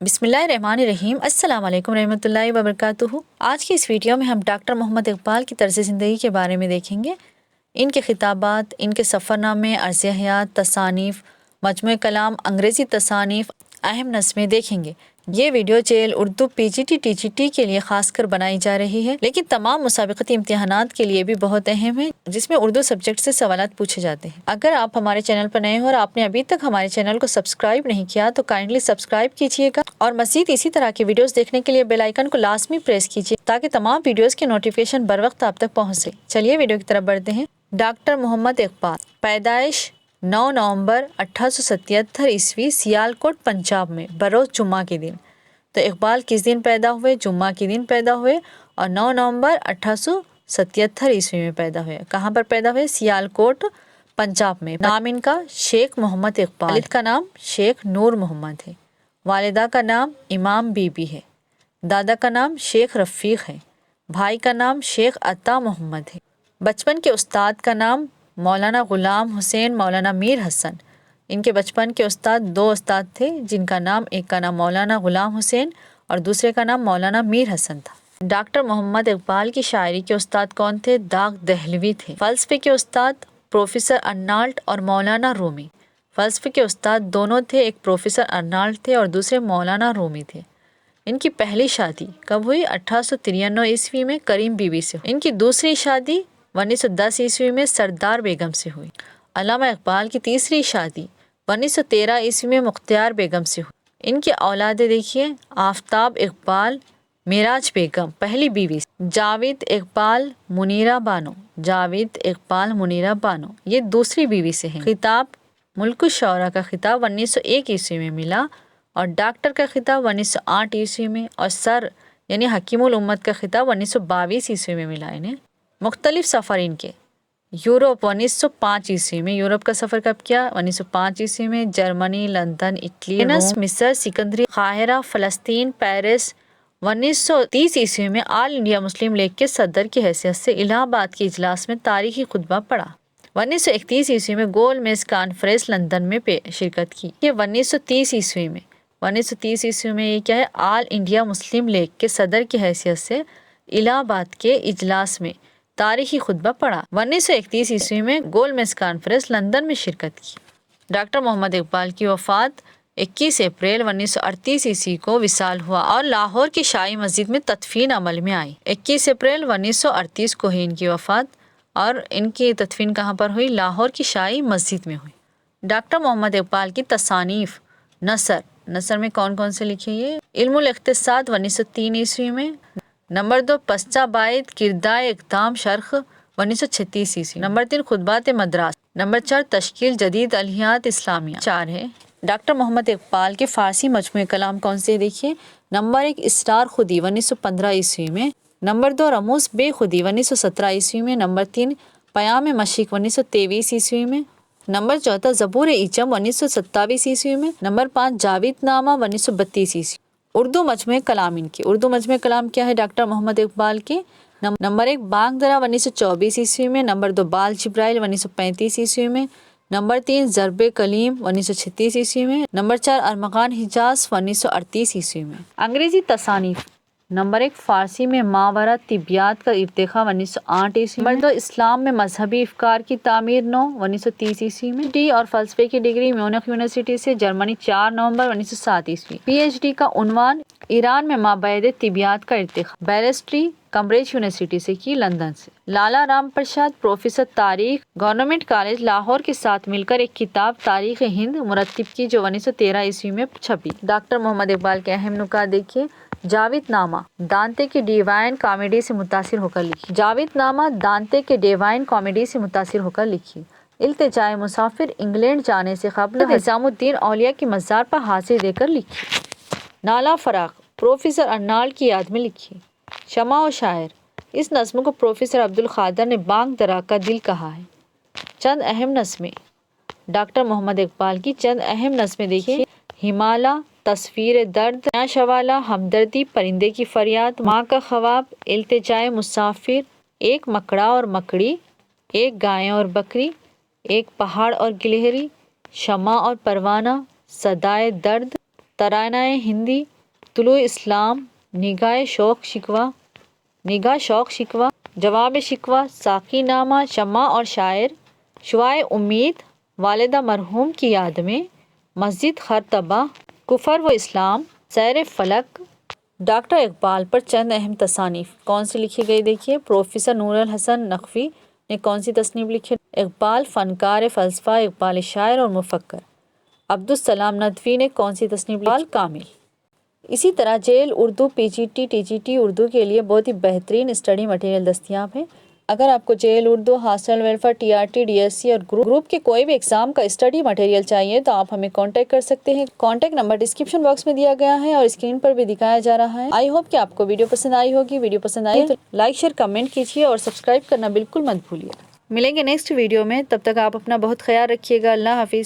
بسم اللہ الرحمن الرحیم۔ السلام علیکم رحمۃ اللہ وبرکاتہ۔ آج کی اس ویڈیو میں ہم ڈاکٹر محمد اقبال کی طرز زندگی کے بارے میں دیکھیں گے۔ ان کے خطابات، ان کے سفر نامے، عرض حیات، تصانیف، مجموعہ کلام، انگریزی تصانیف، اہم نظمیں دیکھیں گے۔ یہ ویڈیو چیل اردو PGT TGT کے لیے خاص کر بنائی جا رہی ہے، لیکن تمام مسابقتی امتحانات کے لیے بھی بہت اہم ہے، جس میں اردو سبجیکٹ سے سوالات پوچھے جاتے ہیں۔ اگر آپ ہمارے چینل پر نئے ہو اور آپ نے ابھی تک ہمارے چینل کو سبسکرائب نہیں کیا تو کائنڈلی سبسکرائب کیجیے گا، اور مزید اسی طرح کی ویڈیوز دیکھنے کے لیے بیل آئیکن کو لازمی پریس کیجیے تاکہ تمام ویڈیوز کی نوٹیفیکیشن بر وقت آپ تک پہنچے۔ چلیے ویڈیو کی طرف بڑھتے ہیں۔ ڈاکٹر محمد اقبال، پیدائش 9 نومبر 1877 عیسوی، سیالکوٹ پنجاب میں، بروز جمعہ کے دن۔ تو اقبال کس دن پیدا ہوئے؟ جمعہ کے دن پیدا ہوئے، اور 9 نومبر 1877 عیسوی میں پیدا ہوئے۔ کہاں پر پیدا ہوئے؟ سیالکوٹ پنجاب میں۔ نام ان کا شیخ محمد اقبال، والد کا نام شیخ نور محمد ہے، والدہ کا نام امام بی بی ہے، دادا کا نام شیخ رفیق ہے، بھائی کا نام شیخ عطا محمد ہے۔ بچپن کے استاد کا نام مولانا غلام حسین، مولانا میر حسن۔ ان کے بچپن کے استاد 2 استاد تھے، جن کا نام، ایک کا نام مولانا غلام حسین اور دوسرے کا نام مولانا میر حسن تھا۔ ڈاکٹر محمد اقبال کی شاعری کے استاد کون تھے؟ داغ دہلوی تھے۔ فلسفے کے استاد پروفیسر ارنالڈ اور مولانا رومی۔ فلسفے کے استاد دونوں تھے، ایک پروفیسر ارنالڈ تھے اور دوسرے مولانا رومی تھے۔ ان کی پہلی شادی کب ہوئی؟ 1893 عیسوی میں کریم بی بی سے ہوئی۔ ان کی دوسری شادی 1910 عیسوی میں سردار بیگم سے ہوئی۔ علامہ اقبال کی تیسری شادی 1913 عیسوی میں مختار بیگم سے ہوئی۔ ان کی اولادیں دیکھیے: آفتاب اقبال، معراج بیگم پہلی بیوی، جاوید اقبال، منیرہ بانو، جاوید اقبال، منیرہ بانو یہ دوسری بیوی سے ہیں۔ خطاب: ملک الشعراء کا خطاب 1901 عیسوی میں ملا، اور ڈاکٹر کا خطاب 1908 عیسوی میں، اور سر یعنی حکیم الامت کا خطاب 1922 عیسوی میں ملا انہیں۔ مختلف سفر ان کے: یورپ 1905 عیسوی میں، یورپ کا سفر کب کیا؟ 1905 عیسوی میں۔ جرمنی، لندن، اٹلی، روم، مصر، سکندریہ، قاہرہ، فلسطین، پیرس۔ 1930 عیسوی میں آل انڈیا مسلم لیگ کے صدر کی حیثیت سے الہ آباد کے اجلاس میں تاریخی خطبہ پڑھا۔ 1931 عیسوی میں گول میز کانفرنس لندن میں شرکت کی۔ یہ 1930 عیسوی میں 1930 عیسوی میں یہ کیا ہے؟ آل انڈیا مسلم لیگ کے صدر کی حیثیت سے الہ آباد کے اجلاس میں تاریخی خطبہ پڑھا۔ 1931 عیسوی میں گول میز کانفرنس لندن میں شرکت کی۔ ڈاکٹر محمد اقبال کی وفات 21 اپریل 1938 عیسوی کو وصال ہوا اور لاہور کی شاہی مسجد میں تدفین عمل میں آئی۔ 21 اپریل 1938 کو ہی ان کی وفات، اور ان کی تدفین کہاں پر ہوئی؟ لاہور کی شاہی مسجد میں ہوئی۔ ڈاکٹر محمد اقبال کی تصانیف: نثر میں کون کون سے لکھے؟ یہ علم الاقتصاد 1903 عیسوی میں۔ نمبر 2 پسچا باید کردائے اقدام شرخ 1936 عیسوی۔ نمبر 3 خطبات مدراس۔ نمبر 4 تشکیل جدید الہیات اسلامیہ 4 ہے۔ ڈاکٹر محمد اقبال کے فارسی مجموعہ کلام کون سے دیکھیے؟ نمبر 1 اسرار خودی 1915 عیسوی میں۔ نمبر 2 رموز بے خودی 1917 عیسوی میں۔ نمبر 3 پیام مشرق 1923 عیسوی میں۔ نمبر 4 زبور ایچم 1927 عیسوی میں۔ نمبر 5 جاوید نامہ 1932 عیسوی۔ اردو مجموعہ کلام ان کے: اردو مجموعہ کلام کیا ہے ڈاکٹر محمد اقبال کے؟ نمبر 1 بانگ درا 1924 عیسوی میں۔ نمبر 2 بال جبرائیل 1935 عیسوی میں۔ نمبر 3 ضرب کلیم 1936 عیسوی میں۔ نمبر 4 ارمغان حجاز 1938 عیسوی میں۔ انگریزی تصانیف: نمبر 1 فارسی میں ماورا طبیعت کا ارتقاء 1908 عیسوی میں۔ نمبر 2 اسلام میں مذہبی افکار کی تعمیر 9 1930 عیسوی میں۔ PhD اور فلسفے کی ڈگری میونخ یونیورسٹی سے جرمنی 4 نومبر 1907 عیسوی۔ PhD کا عنوان ایران میں مابعد طبیعت کا ارتقاء، بیرسٹری کمبرج یونیورسٹی سے کی، لندن سے۔ لالا رام پرساد پروفیسر تاریخ، گورنمنٹ کالج لاہور کے ساتھ مل کر ایک کتاب تاریخ ہند مرتب کی جو 1913 عیسوی میں چھپی۔ ڈاکٹر محمد اقبال کے اہم نکات دیکھیے: جاوید نامہ دانتے کی ڈیوائن کامیڈی سے متاثر ہو کر لکھی۔ جاوید نامہ دانتے کے ڈیوائن کامیڈی سے متاثر ہو کر لکھی۔ التجائے مسافر انگلینڈ جانے سے قبل نظام الدین اولیاء کی مزار پر حاضری دے کر لکھی۔ نالہ فراق پروفیسر ارنالڈ کی یاد میں لکھی۔ شمع و شاعر اس نظم کو پروفیسر عبدالقادر نے بانگ درا کا دل کہا ہے۔ چند اہم نظمیں: ڈاکٹر محمد اقبال کی چند اہم نظمیں دیکھیے: ہمالہ، تصویر درد، نیا شوالا، ہمدردی، پرندے کی فریاد، ماں کا خواب، التجائے مسافر، ایک مکڑا اور مکڑی، ایک گائے اور بکری، ایک پہاڑ اور گلہری، شمع اور پروانہ، صدائے درد، ترانہ ہندی، طلوع اسلام، نگاہ شوق شکوہ، جواب شکوہ، ساقی نامہ، شمع اور شاعر، شعاع امید، والدہ مرحوم کی یاد میں، مسجد خرطبہ، کفر و اسلام، سیر فلک۔ ڈاکٹر اقبال پر چند اہم تصانیف کون سی لکھی گئی؟ دیکھیے، پروفیسر نور الحسن نقوی نے کون سی تصنیف لکھی؟ اقبال فنکار فلسفہ، اقبال شاعر اور مفکر۔ عبدالسلام ندوی نے کون سی تصنیف لکھی؟ اقبال کامل۔ اسی طرح جیل اردو پی جی ٹی اردو کے لیے بہت ہی بہترین اسٹڈی مٹیریل دستیاب ہے۔ اگر آپ کو jail Urdu, hostel welfare, T R T, D S C اور گروپ کے کوئی بھی ایگزام کا اسٹڈی مٹیریل چاہیے تو آپ ہمیں کانٹیکٹ کر سکتے ہیں۔ کانٹیکٹ نمبر ڈسکرپشن باکس میں دیا گیا ہے اور اسکرین پر بھی دکھایا جا رہا ہے۔ آئی ہوپ کہ آپ کو ویڈیو پسند آئی ہوگی۔ ویڈیو پسند آئی تو لائک، شیئر، کمنٹ کیجیے اور سبسکرائب کرنا بالکل مت بھولیے۔ ملیں گے نیکسٹ ویڈیو میں، تب تک آپ اپنا بہت خیال رکھیے گا۔ اللہ حافظ۔